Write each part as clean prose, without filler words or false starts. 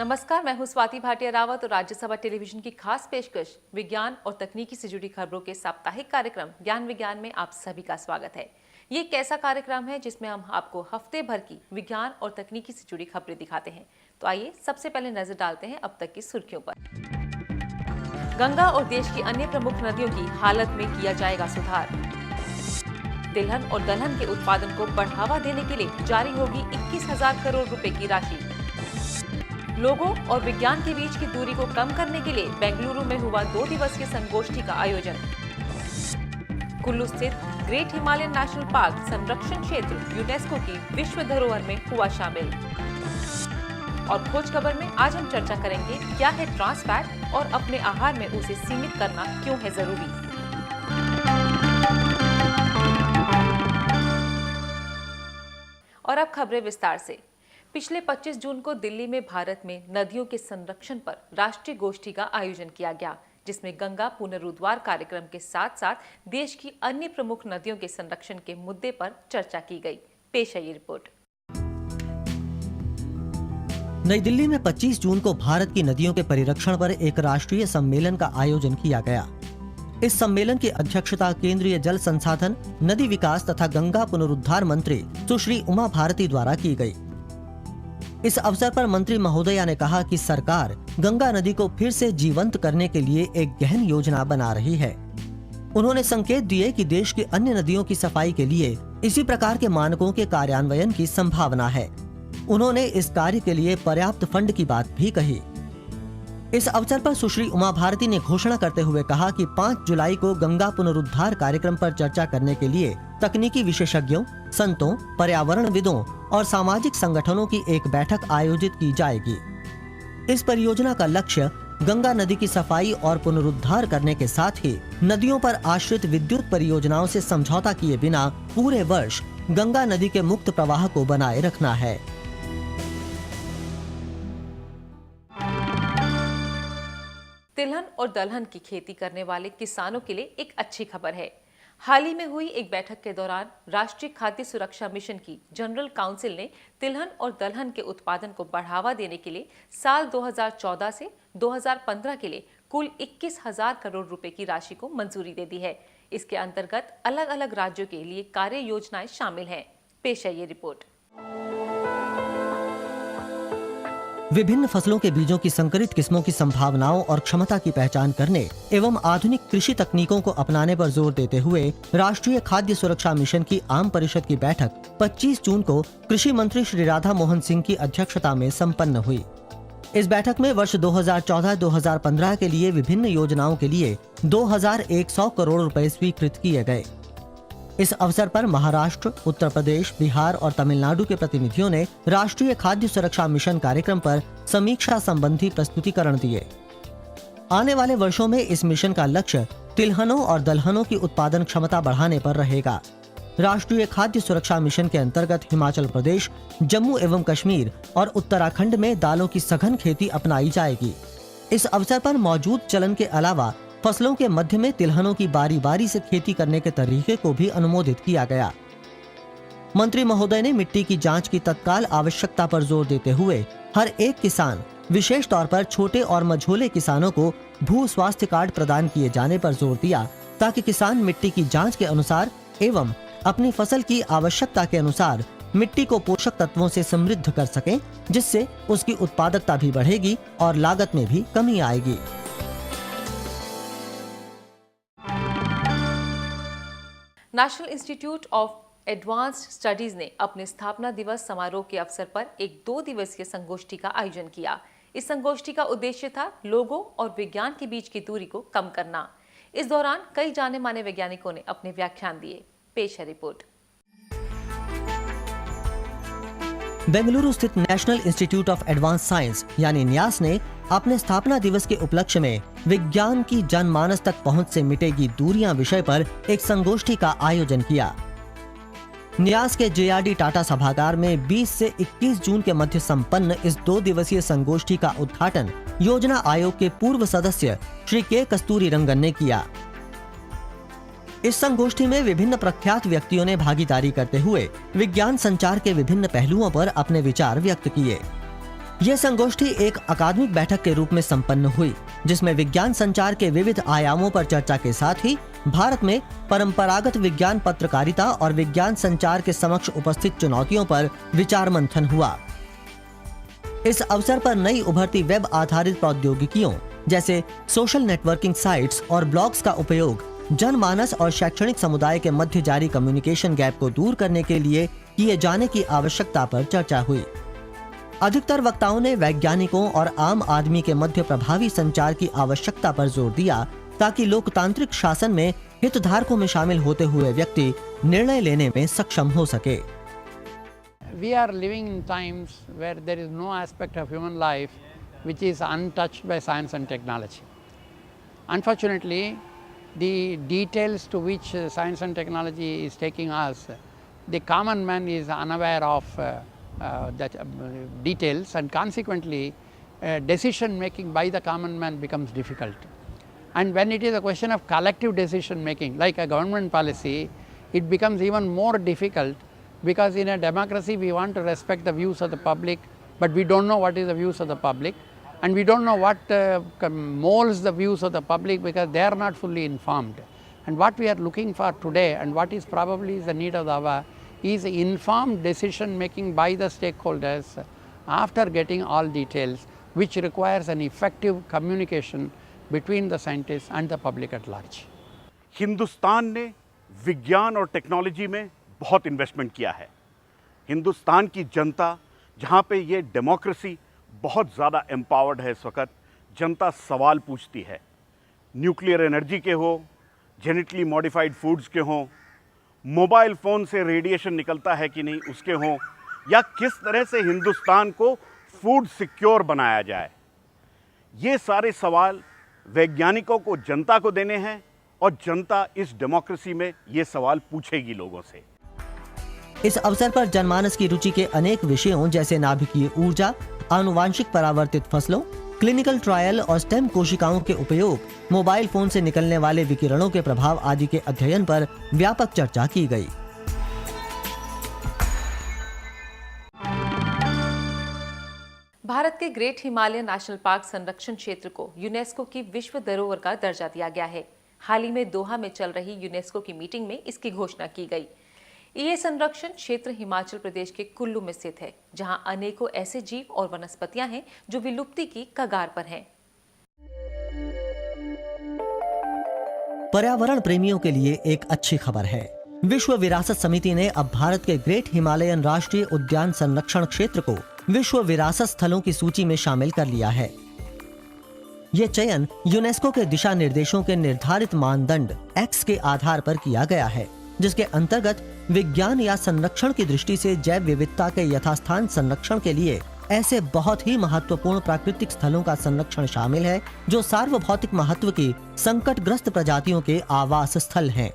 नमस्कार, मैं हूं स्वाति भाटिया रावत और राज्यसभा टेलीविजन की खास पेशकश विज्ञान और तकनीकी से जुड़ी खबरों के साप्ताहिक कार्यक्रम ज्ञान विज्ञान में आप सभी का स्वागत है। ये एक ऐसा कार्यक्रम है जिसमें हम आपको हफ्ते भर की विज्ञान और तकनीकी से जुड़ी खबरें दिखाते हैं। तो आइए सबसे पहले नजर डालते हैं अब तक की सुर्खियों पर। गंगा और देश की अन्य प्रमुख नदियों की हालत में किया जाएगा सुधार। तिलहन और दलहन के उत्पादन को बढ़ावा देने के लिए जारी होगी 21,000 करोड़ रुपए की राशि। लोगों और विज्ञान के बीच की दूरी को कम करने के लिए बेंगलुरु में हुआ 2 दिवसीय संगोष्ठी का आयोजन। कुल्लू स्थित ग्रेट हिमालयन नेशनल पार्क संरक्षण क्षेत्र यूनेस्को की विश्व धरोहर में हुआ शामिल। और खोज खबर में आज हम चर्चा करेंगे क्या है ट्रांस फैट और अपने आहार में उसे सीमित करना क्यों है जरूरी। और अब खबरें विस्तार से। पिछले 25 जून को दिल्ली में भारत में नदियों के संरक्षण पर राष्ट्रीय गोष्ठी का आयोजन किया गया, जिसमें गंगा पुनरुद्धार कार्यक्रम के साथ साथ देश की अन्य प्रमुख नदियों के संरक्षण के मुद्दे पर चर्चा की गई। पेश है ये रिपोर्ट। नई दिल्ली में 25 जून को भारत की नदियों के परिरक्षण पर एक राष्ट्रीय सम्मेलन का आयोजन किया गया। इस सम्मेलन की अध्यक्षता केंद्रीय जल संसाधन, नदी विकास तथा गंगा पुनरुद्धार मंत्री सुश्री उमा भारती द्वारा की गई। इस अवसर पर मंत्री महोदया ने कहा कि सरकार गंगा नदी को फिर से जीवंत करने के लिए एक गहन योजना बना रही है। उन्होंने संकेत दिए कि देश की अन्य नदियों की सफाई के लिए इसी प्रकार के मानकों के कार्यान्वयन की संभावना है। उन्होंने इस कार्य के लिए पर्याप्त फंड की बात भी कही। इस अवसर पर सुश्री उमा भारती ने घोषणा करते हुए कहा कि 5 जुलाई को गंगा पुनरुद्धार कार्यक्रम पर चर्चा करने के लिए तकनीकी विशेषज्ञों, संतों, पर्यावरणविदों और सामाजिक संगठनों की एक बैठक आयोजित की जाएगी। इस परियोजना का लक्ष्य गंगा नदी की सफाई और पुनरुद्धार करने के साथ ही नदियों पर आश्रित विद्युत परियोजनाओं से समझौता किए बिना पूरे वर्ष गंगा नदी के मुक्त प्रवाह को बनाए रखना है। तिलहन और दलहन की खेती करने वाले किसानों के लिए एक अच्छी खबर है। हाल ही में हुई एक बैठक के दौरान राष्ट्रीय खाद्य सुरक्षा मिशन की जनरल काउंसिल ने तिलहन और दलहन के उत्पादन को बढ़ावा देने के लिए साल 2014 से 2015 के लिए कुल 21,000 करोड़ रुपए की राशि को मंजूरी दे दी है। इसके अंतर्गत अलग अलग राज्यों के लिए कार्य योजनाएं शामिल हैं। पेश है ये रिपोर्ट। विभिन्न फसलों के बीजों की संकरित किस्मों की संभावनाओं और क्षमता की पहचान करने एवं आधुनिक कृषि तकनीकों को अपनाने पर जोर देते हुए राष्ट्रीय खाद्य सुरक्षा मिशन की आम परिषद की बैठक 25 जून को कृषि मंत्री श्री राधा मोहन सिंह की अध्यक्षता में संपन्न हुई। इस बैठक में वर्ष 2014-2015 के लिए विभिन्न योजनाओं के लिए 2100 करोड़ रुपए स्वीकृत किए गए। इस अवसर पर महाराष्ट्र, उत्तर प्रदेश, बिहार और तमिलनाडु के प्रतिनिधियों ने राष्ट्रीय खाद्य सुरक्षा मिशन कार्यक्रम पर समीक्षा संबंधी प्रस्तुतिकरण दिए। आने वाले वर्षों में इस मिशन का लक्ष्य तिलहनों और दलहनों की उत्पादन क्षमता बढ़ाने पर रहेगा। राष्ट्रीय खाद्य सुरक्षा मिशन के अंतर्गत हिमाचल प्रदेश, जम्मू एवं कश्मीर और उत्तराखंड में दालों की सघन खेती अपनाई जाएगी। इस अवसर पर मौजूद चलन के अलावा फसलों के मध्य में तिलहनों की बारी बारी से खेती करने के तरीके को भी अनुमोदित किया गया। मंत्री महोदय ने मिट्टी की जांच की तत्काल आवश्यकता पर जोर देते हुए हर एक किसान, विशेष तौर पर छोटे और मझोले किसानों को भू स्वास्थ्य कार्ड प्रदान किए जाने पर जोर दिया, ताकि किसान मिट्टी की जांच के अनुसार एवं अपनी फसल की आवश्यकता के अनुसार मिट्टी को पोषक तत्वों से समृद्ध कर सकें, जिससे उसकी उत्पादकता भी बढ़ेगी और लागत में भी कमी आएगी। National institute of advanced studies ने अपने स्थापना दिवस समारोह के अवसर पर एक 2 दिवसीय संगोष्ठी का आयोजन किया। इस संगोष्ठी का उद्देश्य था लोगों और विज्ञान के बीच की दूरी को कम करना। इस दौरान कई जाने माने वैज्ञानिकों ने अपने व्याख्यान दिए। पेश है रिपोर्ट। बेंगलुरु स्थित national institute of advance science यानी न्यास ने अपने स्थापना दिवस के उपलक्ष्य में विज्ञान की जनमानस तक पहुंच से मिटेगी दूरियां विषय पर एक संगोष्ठी का आयोजन किया। न्यास के JRD टाटा सभागार में 20 से 21 जून के मध्य संपन्न इस 2 दिवसीय संगोष्ठी का उद्घाटन योजना आयोग के पूर्व सदस्य श्री के कस्तूरी रंगन ने किया। इस संगोष्ठी में विभिन्न प्रख्यात व्यक्तियों ने भागीदारी करते हुए विज्ञान संचार के विभिन्न पहलुओं पर अपने विचार व्यक्त किए। यह संगोष्ठी एक अकादमिक बैठक के रूप में संपन्न हुई, जिसमें विज्ञान संचार के विविध आयामों पर चर्चा के साथ ही भारत में परंपरागत विज्ञान पत्रकारिता और विज्ञान संचार के समक्ष उपस्थित चुनौतियों पर विचार मंथन हुआ। इस अवसर पर नई उभरती वेब आधारित प्रौद्योगिकियों जैसे सोशल नेटवर्किंग साइट्स और ब्लॉग्स का उपयोग जनमानस और शैक्षणिक समुदाय के मध्य जारी कम्युनिकेशन गैप को दूर करने के लिए किए जाने की आवश्यकता पर चर्चा हुई। अधिकतर वक्ताओं ने वैज्ञानिकों और आम आदमी के मध्य प्रभावी संचार की आवश्यकता पर जोर दिया, ताकि लोकतांत्रिक शासन में हितधारकों में शामिल होते हुए व्यक्ति निर्णय लेने में सक्षम हो सके। We are living in times where there is no aspect of human life which is untouched by science and technology. Unfortunately, the details to which science and technology is taking us, the common man is unaware of that details, and consequently decision making by the common man becomes difficult. And when it is a question of collective decision making, like a government policy, it becomes even more difficult, because in a democracy we want to respect the views of the public, but we don't know what is the views of the public, and we don't know what molds the views of the public, because they are not fully informed. And what we are looking for today, and what is probably the need of the hour, is informed decision making by the stakeholders after getting all details, which requires an effective communication between the scientists and the public at large. Hindustan ने विज्ञान और technology में बहुत investment किया है। हिंदुस्तान की जनता, जहाँ पे ये डेमोक्रेसी बहुत ज़्यादा एम्पावर्ड है, इस वक्त जनता सवाल पूछती है, न्यूक्लियर एनर्जी के हो, जेनेटिकली मॉडिफाइड फूड्स के हों, मोबाइल फ़ोन से रेडिएशन निकलता है कि नहीं उसके हों, या किस तरह से हिंदुस्तान को फूड सिक्योर बनाया जाए। ये सारे सवाल वैज्ञानिकों को जनता को देने हैं, और जनता इस डेमोक्रेसी में ये सवाल पूछेगी लोगों से। इस अवसर पर जनमानस की रुचि के अनेक विषयों जैसे नाभिकीय ऊर्जा, आनुवांशिक परावर्तित फसलों, क्लिनिकल ट्रायल और स्टेम कोशिकाओं के उपयोग, मोबाइल फोन से निकलने वाले विकिरणों के प्रभाव आदि के अध्ययन पर व्यापक चर्चा की गई। भारत के ग्रेट हिमालयन नेशनल पार्क संरक्षण क्षेत्र को यूनेस्को की विश्व धरोहर का दर्जा दिया गया है। हाल ही में दोहा में चल रही यूनेस्को की मीटिंग में इसकी घोषणा की गई। ये संरक्षण क्षेत्र हिमाचल प्रदेश के कुल्लू में स्थित है, जहां अनेकों ऐसे जीव और वनस्पतियां हैं जो विलुप्ति की कगार पर हैं। पर्यावरण प्रेमियों के लिए एक अच्छी खबर है। विश्व विरासत समिति ने अब भारत के ग्रेट हिमालयन राष्ट्रीय उद्यान संरक्षण क्षेत्र को विश्व विरासत स्थलों की सूची में शामिल कर लिया है। ये चयन यूनेस्को के दिशा निर्देशों के निर्धारित मानदंड एक्स के आधार पर किया गया है, जिसके अंतर्गत विज्ञान या संरक्षण की दृष्टि से जैव विविधता के यथास्थान संरक्षण के लिए ऐसे बहुत ही महत्वपूर्ण प्राकृतिक स्थलों का संरक्षण शामिल है जो सार्वभौतिक महत्व की संकटग्रस्त प्रजातियों के आवास स्थल हैं।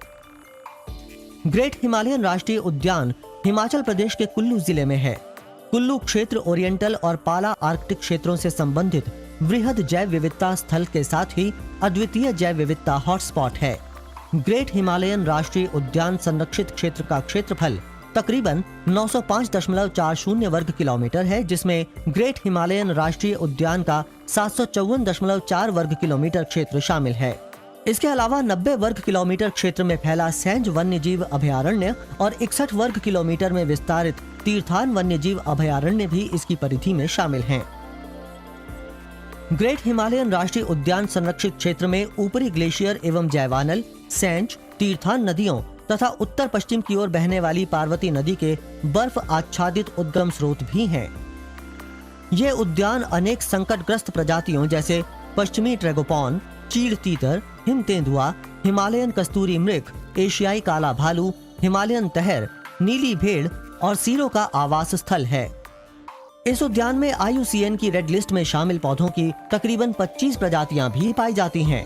ग्रेट हिमालयन राष्ट्रीय उद्यान हिमाचल प्रदेश के कुल्लू जिले में है। कुल्लू क्षेत्र ओरिएंटल और पाला आर्कटिक क्षेत्रों से संबंधित वृहद जैव विविधता स्थल के साथ ही अद्वितीय जैव विविधता हॉटस्पॉट है। ग्रेट हिमालयन राष्ट्रीय उद्यान संरक्षित क्षेत्र का क्षेत्रफल तकरीबन 905.40 वर्ग किलोमीटर है, जिसमें ग्रेट हिमालयन राष्ट्रीय उद्यान का 754.4 वर्ग किलोमीटर क्षेत्र शामिल है। इसके अलावा 90 वर्ग किलोमीटर क्षेत्र में फैला सैंज वन्यजीव अभयारण्य और 61 वर्ग किलोमीटर में विस्तारित तीर्थान वन्यजीव अभयारण्य भी इसकी परिधि में शामिल हैं। ग्रेट हिमालयन राष्ट्रीय उद्यान संरक्षित क्षेत्र में ऊपरी ग्लेशियर एवं जयवानल, सैंज, तीर्थान नदियों तथा उत्तर पश्चिम की ओर बहने वाली पार्वती नदी के बर्फ आच्छादित उद्गम स्रोत भी हैं। ये उद्यान अनेक संकटग्रस्त प्रजातियों जैसे पश्चिमी ट्रैगोपॉन, चीड़ तीतर, हिम तेंदुआ, हिमालयन कस्तूरी मृग, एशियाई काला भालू, हिमालयन तहर, नीली भेड़ और सीरों का आवास स्थल है। इस उद्यान में IUCN की रेड लिस्ट में शामिल पौधों की तकरीबन 25 प्रजातियां भी पाई जाती हैं।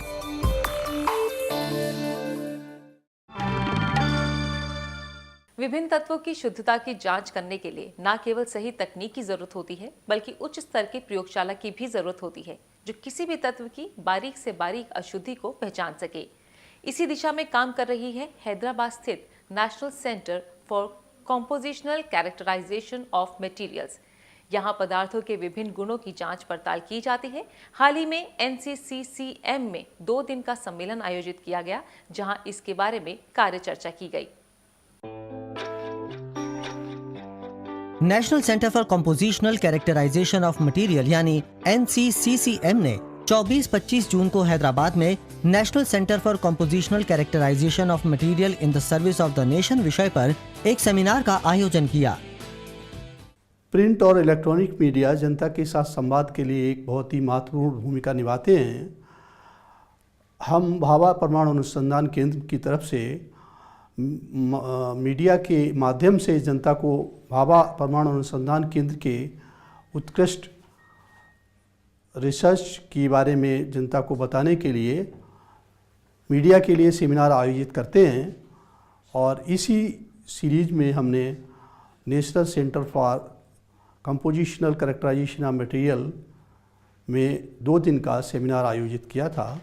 विभिन्न तत्वों की शुद्धता की जांच करने के लिए न केवल सही तकनीक की जरूरत होती है, बल्कि उच्च स्तर की प्रयोगशाला की भी जरूरत होती है, जो किसी भी तत्व की बारीक से बारीक अशुद्धि को पहचान सके। इसी दिशा में काम कर रही है हैदराबाद स्थित National centre for Compositional Characterization of Materials, यहाँ पदार्थों के विभिन्न गुणों की जांच पड़ताल की जाती है। हाल ही में NCCCM में 2 दिन का सम्मेलन आयोजित किया गया, जहां इसके बारे में कार्य चर्चा की गई। National centre for compositional characterisation of material यानी NCCCM ने 24-25 जून को हैदराबाद में national centre for compositional characterisation of material in the service of the nation विषय पर एक सेमिनार का आयोजन किया। प्रिंट और इलेक्ट्रॉनिक मीडिया जनता के साथ संवाद के लिए एक बहुत ही महत्वपूर्ण भूमिका निभाते हैं। हम भाभा परमाणु अनुसंधान केंद्र की तरफ से मीडिया के माध्यम से जनता को भाभा परमाणु अनुसंधान केंद्र के उत्कृष्ट रिसर्च के बारे में जनता को बताने के लिए मीडिया के लिए सेमिनार आयोजित करते हैं। और इसी सीरीज में हमने national centre for compositional characterisation of material में 2 दिन का सेमिनार आयोजित किया था।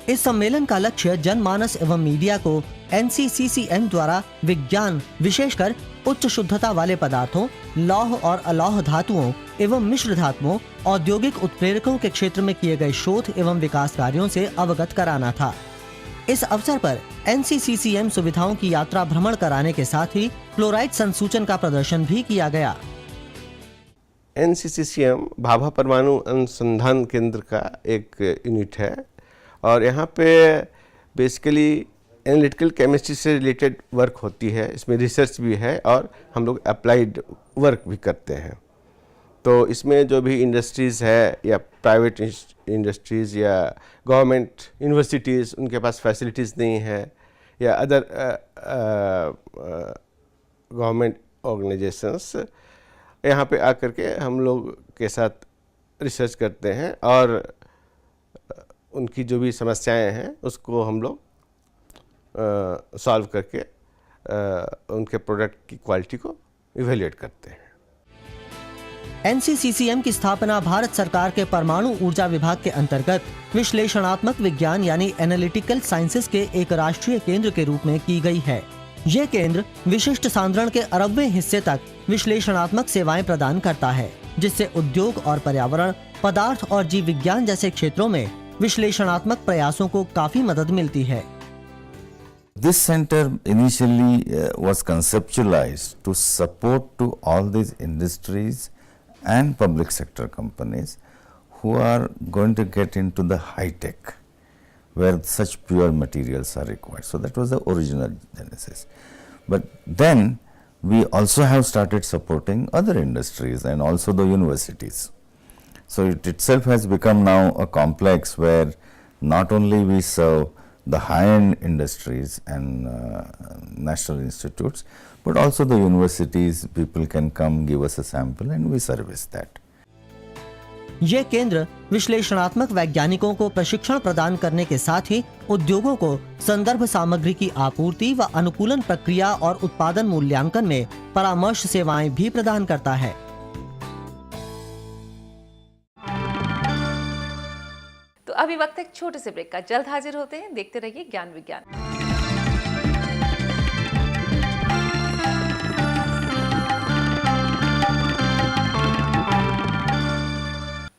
इस सम्मेलन का लक्ष्य जनमानस एवं मीडिया को NCCCM द्वारा विज्ञान, विशेषकर उच्च शुद्धता वाले पदार्थों, लौह और अलौह धातुओं एवं मिश्र धातुओं, औद्योगिक उत्प्रेरकों के क्षेत्र में किए गए शोध एवं विकास कार्यों से अवगत कराना था। इस अवसर पर NCCCM सुविधाओं की यात्रा भ्रमण कराने के साथ ही फ्लोराइड संसूचन का प्रदर्शन भी किया गया। NCCCM भाभा परमाणु अनुसंधान केंद्र का एक यूनिट है और यहाँ पे बेसिकली एनालिटिकल केमिस्ट्री से रिलेटेड वर्क होती है। इसमें रिसर्च भी है और हम लोग अप्लाइड वर्क भी करते हैं। तो इसमें जो भी इंडस्ट्रीज़ है या प्राइवेट इंडस्ट्रीज़ या गवर्नमेंट यूनिवर्सिटीज़, उनके पास फैसिलिटीज़ नहीं है, या अदर गवर्नमेंट ऑर्गेनाइजेशंस यहाँ पे आकर के हम लोग के साथ रिसर्च करते हैं और उनकी जो भी समस्याएं हैं उसको हम लोग सॉल्व करके उनके प्रोडक्ट की क्वालिटी को इवेल्युएट करते हैं। NCCCM की स्थापना भारत सरकार के परमाणु ऊर्जा विभाग के अंतर्गत विश्लेषणात्मक विज्ञान यानी एनालिटिकल साइंसेज के एक राष्ट्रीय केंद्र के रूप में की गई है। यह केंद्र विशिष्ट सांद्रण के 80वें हिस्से तक विश्लेषणात्मक सेवाएं प्रदान करता है, जिससे उद्योग और पर्यावरण, पदार्थ और जीव विज्ञान जैसे क्षेत्रों में विश्लेषणात्मक प्रयासों को काफी मदद मिलती है। This center initially was conceptualized to support to all these industries and public sector companies who are going to get into the high tech where such pure materials are required. So that was the original genesis. But then we also have started supporting other industries and also the universities. So it itself has become now a complex where not only we serve the high-end industries and national institutes, but also the universities. People can come, give us a sample and we service that. ये केंद्र विश्लेषणात्मक वैज्ञानिकों को प्रशिक्षण प्रदान करने के साथ ही उद्योगों को संदर्भ सामग्री की आपूर्ति व अनुकूलन प्रक्रिया और उत्पादन मूल्यांकन में परामर्श सेवाएं भी प्रदान करता है। तो अभी वक्त एक छोटे से ब्रेक का, जल्द हाजिर होते हैं। देखते रहिए ज्ञान विज्ञान।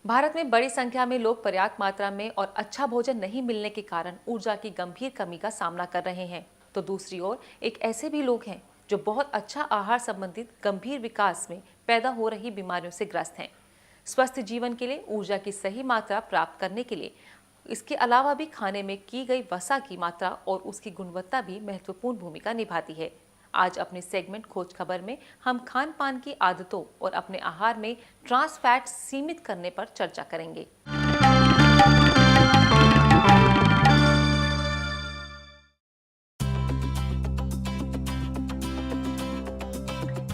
भारत में बड़ी संख्या में लोग पर्याप्त मात्रा में और अच्छा भोजन नहीं मिलने के कारण ऊर्जा की गंभीर कमी का सामना कर रहे हैं। तो दूसरी ओर एक ऐसे भी लोग हैं जो बहुत अच्छा आहार संबंधित गंभीर विकास में पैदा हो रही बीमारियों से ग्रस्त हैं। स्वस्थ जीवन के लिए ऊर्जा की सही मात्रा प्राप्त करने के लिए इसके अलावा भी खाने में की गई वसा की मात्रा और उसकी गुणवत्ता भी महत्वपूर्ण भूमिका निभाती है। आज अपने सेगमेंट खोज खबर में हम खान पान की आदतों और अपने आहार में ट्रांस फैट सीमित करने पर चर्चा करेंगे।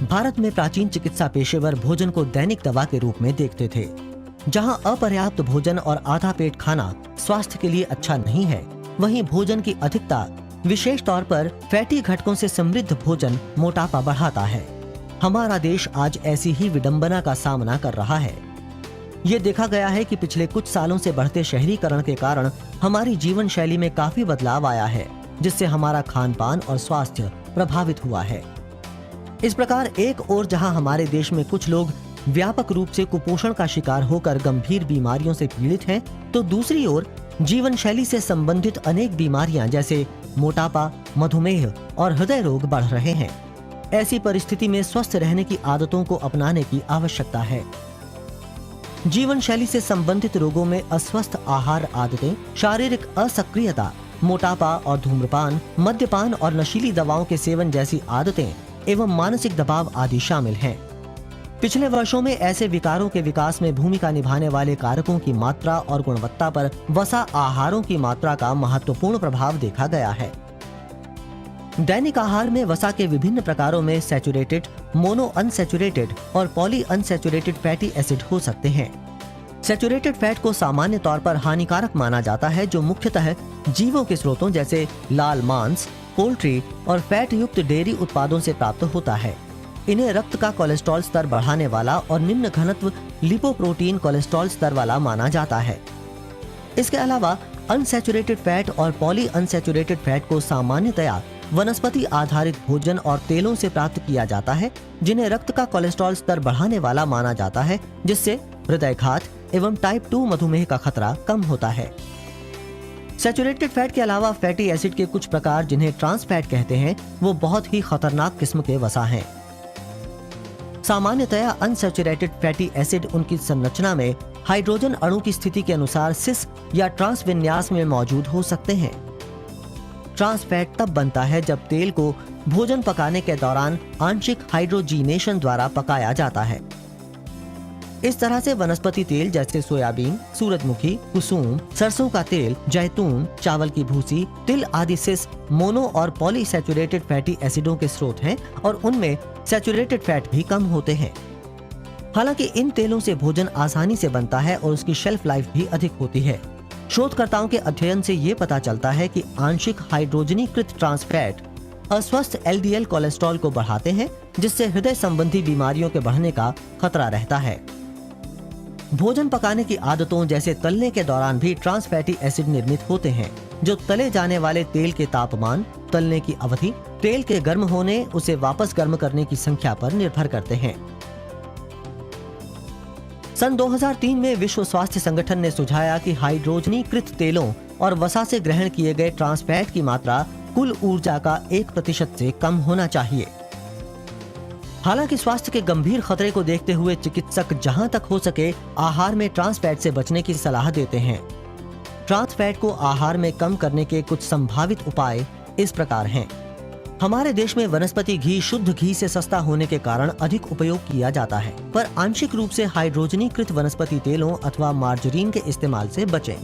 भारत में प्राचीन चिकित्सा पेशेवर भोजन को दैनिक दवा के रूप में देखते थे। जहां अपर्याप्त भोजन और आधा पेट खाना स्वास्थ्य के लिए अच्छा नहीं है, वहीं भोजन की अधिकता, विशेष तौर पर फैटी घटकों से समृद्ध भोजन, मोटापा बढ़ाता है। हमारा देश आज ऐसी ही विडंबना का सामना कर रहा है। ये देखा गया है कि पिछले कुछ सालों से बढ़ते शहरीकरण के कारण हमारी जीवन शैली में काफी बदलाव आया है, जिससे हमारा खान पान और स्वास्थ्य प्रभावित हुआ है। इस प्रकार एक ओर जहां हमारे देश में कुछ लोग व्यापक रूप से कुपोषण का शिकार होकर गंभीर बीमारियों से पीड़ित हैं, तो दूसरी ओर जीवन शैली से संबंधित अनेक बीमारियां जैसे मोटापा, मधुमेह और हृदय रोग बढ़ रहे हैं। ऐसी परिस्थिति में स्वस्थ रहने की आदतों को अपनाने की आवश्यकता है। जीवन शैली से संबंधित रोगों में अस्वस्थ आहार आदतें, शारीरिक असक्रियता, मोटापा और धूम्रपान, मद्यपान और नशीली दवाओं के सेवन जैसी आदतें एवं मानसिक दबाव आदि शामिल हैं। पिछले वर्षों में ऐसे विकारों के विकास में भूमिका निभाने वाले कारकों की मात्रा और गुणवत्ता पर वसा आहारों की मात्रा का महत्वपूर्ण प्रभाव देखा गया है। दैनिक आहार में वसा के विभिन्न प्रकारों में सैचुरेटेड, मोनो अनसैचुरेटेड और पॉली अनसैचुरेटेड फैटी एसिड हो सकते हैं। सैचुरेटेड फैट को सामान्य तौर पर हानिकारक माना जाता है, जो मुख्यतः जीवों के स्रोतों जैसे लाल मांस, पोल्ट्री और फैट युक्त डेयरी उत्पादों से प्राप्त होता है। इन्हें रक्त का कोलेस्ट्रॉल स्तर बढ़ाने वाला और निम्न घनत्व लिपोप्रोटीन कोलेस्ट्रॉल स्तर वाला माना जाता है। इसके अलावा अनसैचुरेटेड फैट और पॉली अनसैचुरेटेड फैट को सामान्यतया वनस्पति आधारित भोजन और तेलों से प्राप्त किया जाता है, जिन्हें रक्त का कोलेस्ट्रॉल स्तर बढ़ाने वाला माना जाता है, जिससे हृदयघात एवं टाइप 2 मधुमेह का खतरा कम होता है। सैचुरेटेड फैट के अलावा फैटी एसिड के कुछ प्रकार, जिन्हें ट्रांस फैट कहते हैं, वो बहुत ही खतरनाक किस्म के वसा हैं। सामान्यतया अनसैचुरेटेड फैटी एसिड उनकी संरचना में हाइड्रोजन अणु की स्थिति के अनुसार सिस या ट्रांस विन्यास में मौजूद हो सकते हैं। ट्रांस फैट तब बनता है जब तेल को भोजन पकाने के दौरान आंशिक हाइड्रोजीनेशन द्वारा पकाया जाता है। इस तरह से वनस्पति तेल जैसे सोयाबीन, सूरजमुखी, कुसुम, सरसों का तेल, जैतून, चावल की भूसी, तिल आदि सिस, मोनो और पॉलीसैचुरेटेड फैटी एसिडों के स्रोत हैं और उनमें सैचुरेटेड फैट भी कम होते हैं। हालांकि इन तेलों से भोजन आसानी से बनता है और उसकी शेल्फ लाइफ भी अधिक होती है। शोधकर्ताओं के अध्ययन से ये पता चलता है कि आंशिक हाइड्रोजनीकृत ट्रांस फैट अस्वस्थ एलडीएल कोलेस्ट्रॉल को बढ़ाते हैं, जिससे हृदय संबंधी बीमारियों के बढ़ने का खतरा रहता है। भोजन पकाने की आदतों जैसे तलने के दौरान भी ट्रांस फैटी एसिड निर्मित होते हैं, जो तले जाने वाले तेल के तापमान, तलने की अवधि, तेल के गर्म होने, उसे वापस गर्म करने की संख्या पर निर्भर करते हैं। सन 2003 में विश्व स्वास्थ्य संगठन ने सुझाया कि हाइड्रोजनीकृत तेलों और वसा से ग्रहण किए गए ट्रांस फैट की मात्रा कुल ऊर्जा का 1% से कम होना चाहिए। हालांकि स्वास्थ्य के गंभीर खतरे को देखते हुए चिकित्सक जहां तक हो सके आहार में ट्रांस फैट से बचने की सलाह देते हैं। ट्रांस फैट को आहार में कम करने के कुछ संभावित उपाय इस प्रकार हैं। हमारे देश में वनस्पति घी शुद्ध घी से सस्ता होने के कारण अधिक उपयोग किया जाता है, पर आंशिक रूप से हाइड्रोजनीकृत वनस्पति तेलों अथवा मार्जरीन के इस्तेमाल से बचें।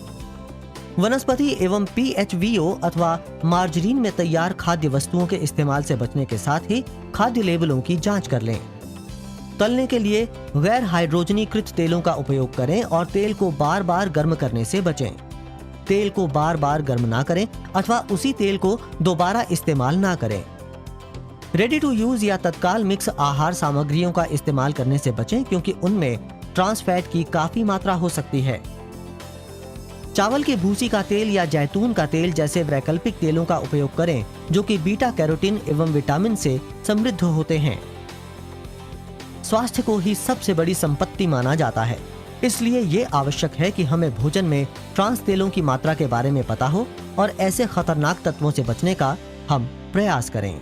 वनस्पति एवं PHVO अथवा मार्जरीन में तैयार खाद्य वस्तुओं के इस्तेमाल से बचने के साथ ही खाद्य लेबलों की जांच कर लें। तलने के लिए गैर हाइड्रोजनीकृत तेलों का उपयोग करें और तेल को बार बार गर्म करने से बचें। तेल को बार बार गर्म ना करें अथवा उसी तेल को दोबारा इस्तेमाल ना करें। रेडी टू यूज या तत्काल मिक्स आहार सामग्रियों का इस्तेमाल करने से बचें, क्योंकि उनमें ट्रांस फैट की काफी मात्रा हो सकती है। चावल की भूसी का तेल या जैतून का तेल जैसे वैकल्पिक तेलों का उपयोग करें, जो कि बीटा कैरोटीन एवं विटामिन से समृद्ध होते हैं। स्वास्थ्य को ही सबसे बड़ी संपत्ति माना जाता है, इसलिए ये आवश्यक है कि हमें भोजन में ट्रांस तेलों की मात्रा के बारे में पता हो और ऐसे खतरनाक तत्वों से बचने का हम प्रयास करें।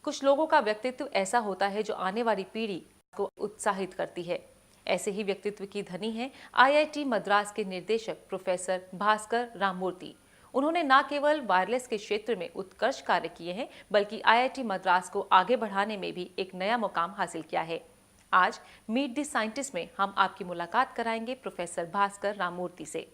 कुछ लोगों का व्यक्तित्व ऐसा होता है जो आने वाली पीढ़ी को उत्साहित करती है। ऐसे ही व्यक्तित्व की धनी हैं IIT मद्रास के निर्देशक प्रोफेसर भास्कर राममूर्ति। उन्होंने न केवल वायरलेस के क्षेत्र में उत्कृष्ट कार्य किए हैं, बल्कि IIT मद्रास को आगे बढ़ाने में भी एक नया मुकाम हासिल किया है। आज मीट द साइंटिस्ट में हम आपकी मुलाकात कराएंगे प्रोफेसर भास्कर राममूर्ति से।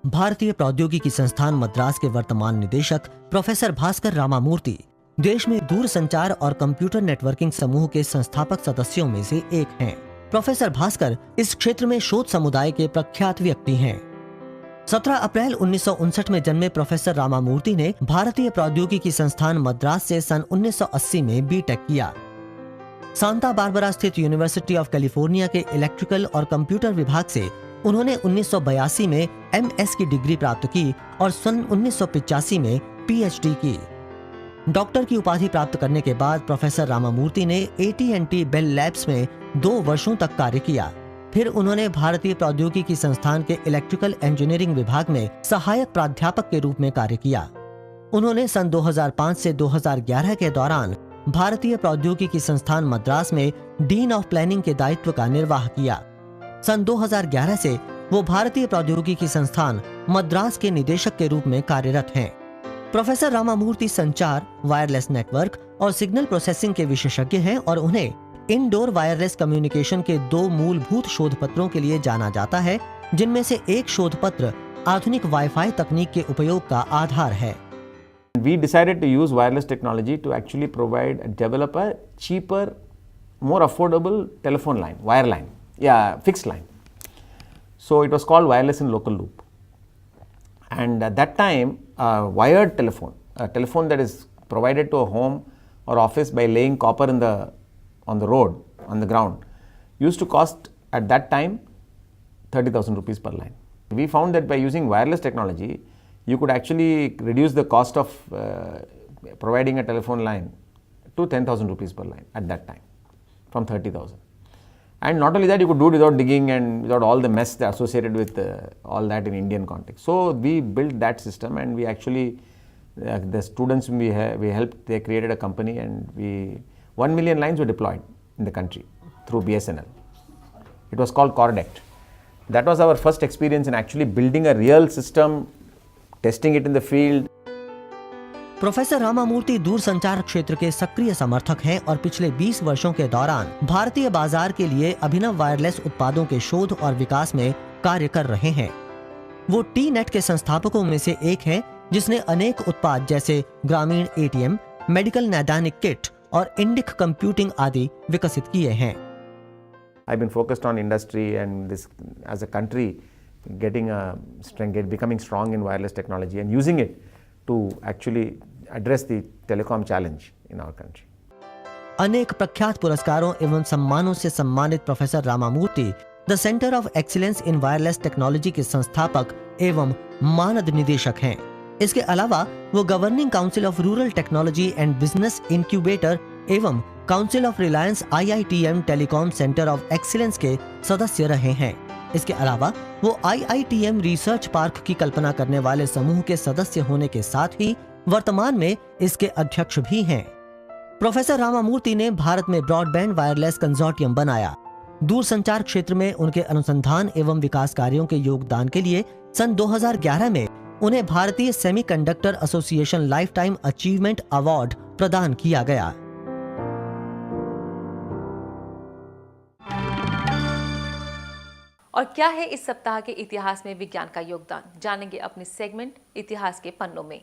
भारतीय प्रौद्योगिकी संस्थान मद्रास के वर्तमान निदेशक प्रोफेसर भास्कर रामामूर्ति देश में दूरसंचार और कंप्यूटर नेटवर्किंग समूह के संस्थापक सदस्यों में से एक हैं। प्रोफेसर भास्कर इस क्षेत्र में शोध समुदाय के प्रख्यात व्यक्ति हैं। 17 अप्रैल 1959 में जन्मे प्रोफेसर रामामूर्ति ने भारतीय प्रौद्योगिकी संस्थान मद्रास से सन 1980 में बीटेक किया। सांता बारबरा स्थित यूनिवर्सिटी ऑफ कैलिफोर्निया के इलेक्ट्रिकल और कंप्यूटर विभाग से उन्होंने 1982 में MS की डिग्री प्राप्त की और सन 1985 में PhD की। डॉक्टर की उपाधि प्राप्त करने के बाद प्रोफेसर रामामूर्ति ने AT&T बेल लैब्स में 2 वर्षों तक कार्य किया। फिर उन्होंने भारतीय प्रौद्योगिकी संस्थान के इलेक्ट्रिकल इंजीनियरिंग विभाग में सहायक प्राध्यापक के रूप में कार्य किया। उन्होंने सन 2005 से 2011 के दौरान भारतीय प्रौद्योगिकी संस्थान मद्रास में डीन ऑफ प्लानिंग के दायित्व का निर्वाह किया। सन 2011 से वो भारतीय प्रौद्योगिकी संस्थान मद्रास के निदेशक के रूप में कार्यरत हैं। प्रोफेसर रामामूर्ति संचार, वायरलेस नेटवर्क और सिग्नल प्रोसेसिंग के विशेषज्ञ हैं और उन्हें इनडोर वायरलेस कम्युनिकेशन के 2 मूलभूत शोध पत्रों के लिए जाना जाता है, जिनमें से एक शोध पत्र आधुनिक वाईफाई तकनीक के उपयोग का आधार है। We decided to use wireless technology to actually develop a cheaper, more affordable telephone line, fixed line. So it was called wireless in local loop. And at that time, wired telephone, a telephone that is provided to a home or office by laying copper on the road, on the ground, used to cost at that time 30,000 rupees per line. We found that by using wireless technology, you could actually reduce the cost of providing a telephone line to 10,000 rupees per line at that time, from 30,000. And not only that, you could do it without digging and without all the mess associated with all that in Indian context. So we built that system, and we actually, the students we helped, they created a company, and 1 million lines were deployed in the country through BSNL. It was called Cordect. That was our first experience in actually building a real system, testing it in the field. Professor Ramamurthy दूरसंचार क्षेत्र के सक्रिय समर्थक हैं और पिछले 20 वर्षों के दौरान भारतीय बाजार के लिए अभिनव वायरलेस उत्पादों के शोध और विकास में कार्य कर रहे हैं। वो T-Net के संस्थापकों में से एक हैं, जिसने अनेक उत्पाद जैसे ग्रामीण ATM, मेडिकल नैदानिक किट और इंडिक कंप्यूटिंग आदि विकसित किए हैं। I've been focused on industry and this as a country becoming strong in wireless technology and using it to actually address the telecom challenge in our country. अनेक प्रख्यात पुरस्कारों एवं सम्मानों से सम्मानित professor Ramamurthy the centre of excellence in wireless technology के संस्थापक एवं मानद निदेशक हैं। इसके अलावा वो governing council of rural technology and business incubator एवं council of Reliance IITM telecom centre of excellence के सदस्य रहे हैं। इसके अलावा वो IITM रिसर्च पार्क की कल्पना करने वाले समूह के सदस्य होने के साथ ही वर्तमान में इसके अध्यक्ष भी हैं। प्रोफेसर रामामूर्ति ने भारत में ब्रॉडबैंड वायरलेस कंसोर्टियम बनाया। दूरसंचार क्षेत्र में उनके अनुसंधान एवं विकास कार्यों के योगदान के लिए सन 2011 में उन्हें भारतीय semiconductor association life time achievement award प्रदान किया गया। और क्या है इस सप्ताह के इतिहास में विज्ञान का योगदान, जानेंगे अपने सेगमेंट इतिहास के पन्नों में।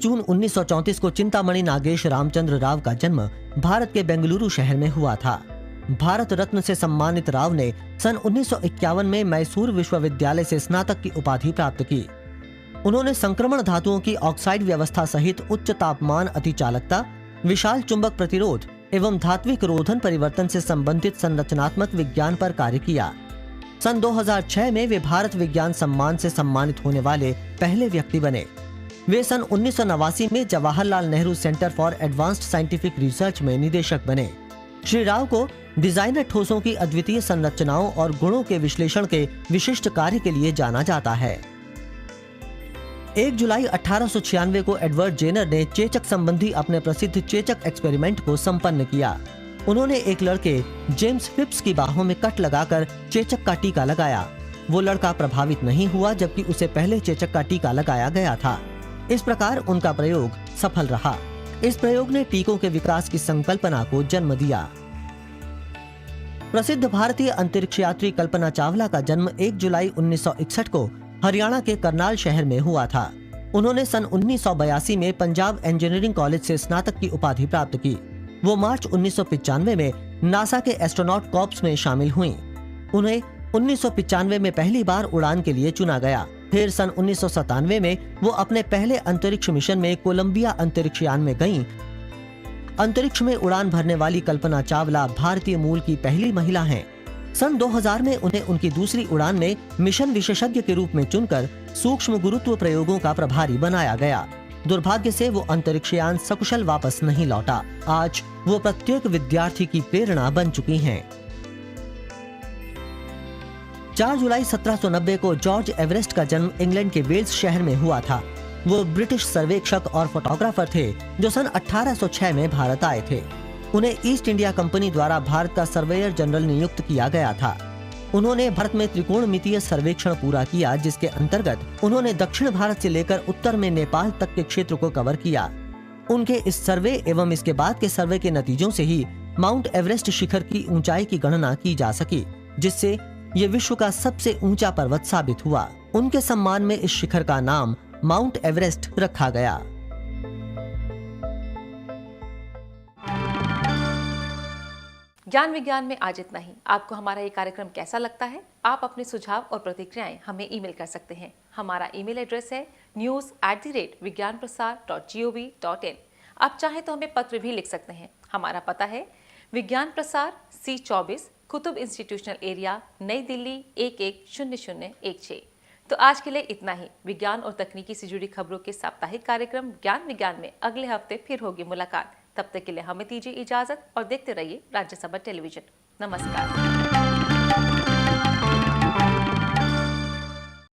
जून 1934 को चिंतामणि नागेश रामचंद्र राव का जन्म भारत के बेंगलुरु शहर में हुआ था। भारत रत्न से सम्मानित राव ने सन 1951 में मैसूर विश्वविद्यालय से स्नातक की उपाधि प्राप्त की। उन्होंने संक्रमण धातुओं की ऑक्साइड व्यवस्था सहित उच्च तापमान अतिचालकता, विशाल चुंबक प्रतिरोध एवं धात्विक रोधन परिवर्तन से संबंधित संरचनात्मक विज्ञान पर कार्य किया। सन 2006 में वे भारत विज्ञान सम्मान से सम्मानित होने वाले पहले व्यक्ति बने। वे सन 1989 में Jawaharlal Nehru centre for advanced scientific research में निदेशक बने। श्री राव को डिजाइनर ठोसों की अद्वितीय संरचनाओं और गुणों के विश्लेषण के विशिष्ट कार्य के लिए जाना जाता है। 1 जुलाई 1896 को एडवर्ड जेनर ने चेचक संबंधी अपने प्रसिद्ध चेचक एक्सपेरिमेंट को संपन्न किया। उन्होंने एक लड़के जेम्स फिप्स की बाहों में कट लगाकर चेचक का टीका लगाया। वो लड़का प्रभावित नहीं हुआ, जबकि उसे पहले चेचक का टीका लगाया गया था। इस प्रकार उनका प्रयोग सफल रहा। इस प्रयोग ने टीकों के विकास की संकल्पना को जन्म दिया। प्रसिद्ध भारतीय अंतरिक्ष यात्री कल्पना चावला का जन्म 1 जुलाई 1961 को हरियाणा के करनाल शहर में हुआ था। उन्होंने सन 1982 में पंजाब इंजीनियरिंग कॉलेज से स्नातक की उपाधि प्राप्त की। वो मार्च 1995 में नासा के एस्ट्रोनॉट कॉर्प्स में शामिल हुईं। उन्हें 1995 में पहली बार उड़ान के लिए चुना गया। फिर सन 1997 में वो अपने पहले अंतरिक्ष मिशन में कोलंबिया अंतरिक्ष यान में गईं। अंतरिक्ष में उड़ान भरने वाली कल्पना चावला भारतीय मूल की पहली महिला हैं। सन 2000 में उन्हें उनकी दूसरी उड़ान में मिशन विशेषज्ञ के रूप में चुनकर सूक्ष्म गुरुत्व प्रयोगों का प्रभारी बनाया गया। दुर्भाग्य से वो अंतरिक्ष यान सकुशल वापस नहीं लौटा। आज वो प्रत्येक विद्यार्थी की प्रेरणा बन चुकी हैं। 4 जुलाई 1790 को जॉर्ज एवरेस्ट का जन्म इंग्लैंड के वेल्स शहर में हुआ था। वो ब्रिटिश सर्वेक्षक और फोटोग्राफर थे जो सन 1806 में भारत आए थे। उन्हें ईस्ट इंडिया कंपनी द्वारा भारत का सर्वेयर जनरल नियुक्त किया गया था। उन्होंने भारत में त्रिकोणमितीय सर्वेक्षण पूरा किया, जिसके अंतर्गत उन्होंने दक्षिण भारत से लेकर उत्तर में नेपाल तक के क्षेत्र को कवर किया। उनके इस सर्वे एवं इसके बाद के सर्वे के नतीजों से ही माउंट एवरेस्ट शिखर की ऊंचाई की गणना की जा सकी, जिससे ये विश्व का सबसे ऊंचा पर्वत साबित हुआ। उनके सम्मान में इस शिखर का नाम माउंट एवरेस्ट रखा गया। ज्ञान विज्ञान में आज इतना ही। आपको हमारा ये कार्यक्रम कैसा लगता है? आप अपने सुझाव और प्रतिक्रियाएं हमें ईमेल कर सकते हैं। हमारा ईमेल एड्रेस है news@vigyanprasar.gov.in। आप चाहें तो हमें पत्र भी लिख सकते हैं। हमारा पता है विज्ञान प्रसार C24 कुतुब इंस्टीट्यूशनल एरिया, नई दिल्ली 110016। तो आज के लिए इतना ही। विज्ञान और तकनीकी से जुड़ी खबरों के साप्ताहिक कार्यक्रम ज्ञान विज्ञान में अगले हफ्ते फिर होगी मुलाकात। तब तक के लिए हमें दीजिए इजाजत और देखते रहिए राज्यसभा टेलीविजन। नमस्कार।